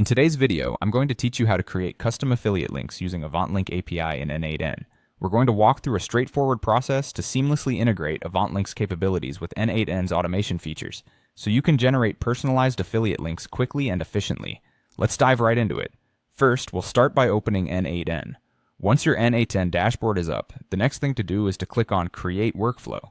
In today's video, I'm going to teach you how to create custom affiliate links using AvantLink API in n8n. We're going to walk through a straightforward process to seamlessly integrate AvantLink's capabilities with n8n's automation features, so you can generate personalized affiliate links quickly and efficiently. Let's dive right into it. First, we'll start by opening n8n. Once your n8n dashboard is up, the next thing to do is to click on Create Workflow.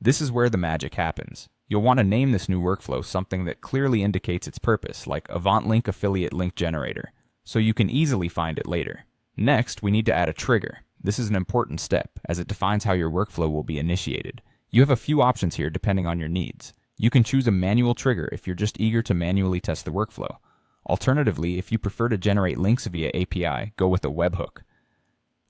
This is where the magic happens. You'll want to name this new workflow something that clearly indicates its purpose, like AvantLink Affiliate Link Generator, so you can easily find it later. Next, we need to add a trigger. This is an important step, as it defines how your workflow will be initiated. You have a few options here depending on your needs. You can choose a manual trigger if you're just eager to manually test the workflow. Alternatively, if you prefer to generate links via API, go with a webhook.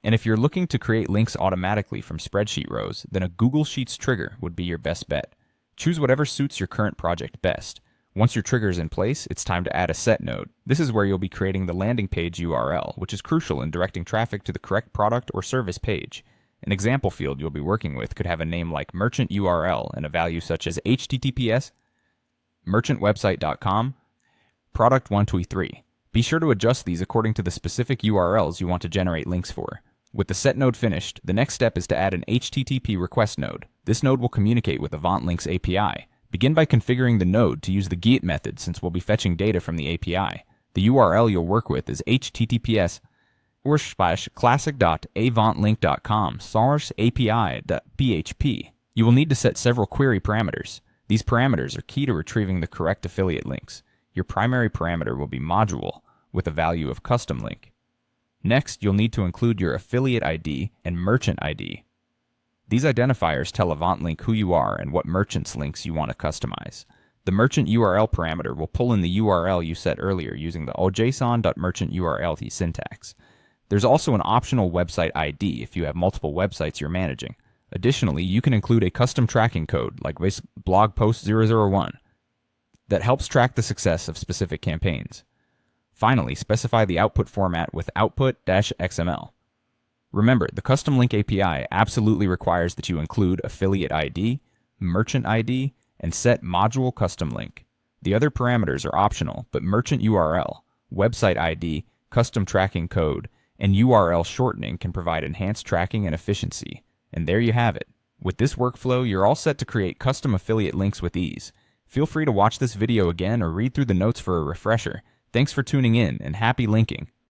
And if you're looking to create links automatically from spreadsheet rows, then a Google Sheets trigger would be your best bet. Choose whatever suits your current project best. Once your trigger is in place, it's time to add a set node. This is where you'll be creating the landing page URL, which is crucial in directing traffic to the correct product or service page. An example field you'll be working with could have a name like merchant URL and a value such as https merchantwebsite.com product123. Be sure to adjust these according to the specific URLs you want to generate links for. With the set node finished, the next step is to add an HTTP request node. This node will communicate with AvantLink's API. Begin by configuring the node to use the GET method since we'll be fetching data from the API. The URL you'll work with is https://classic.avantlink.com/api.php. You will need to set several query parameters. These parameters are key to retrieving the correct affiliate links. Your primary parameter will be module with a value of custom link. Next, you'll need to include your affiliate ID and merchant ID. These identifiers tell AvantLink who you are and what merchant's links you want to customize. The merchant URL parameter will pull in the URL you set earlier using the ojson.merchantURL syntax. There's also an optional website ID if you have multiple websites you're managing. Additionally, you can include a custom tracking code like blog post 001 that helps track the success of specific campaigns. Finally, specify the output format with output-XML. Remember, the Custom Link API absolutely requires that you include affiliate ID, merchant ID, and set module custom link. The other parameters are optional, but merchant URL, website ID, custom tracking code, and URL shortening can provide enhanced tracking and efficiency. And there you have it. With this workflow, you're all set to create custom affiliate links with ease. Feel free to watch this video again or read through the notes for a refresher. Thanks for tuning in, and happy linking.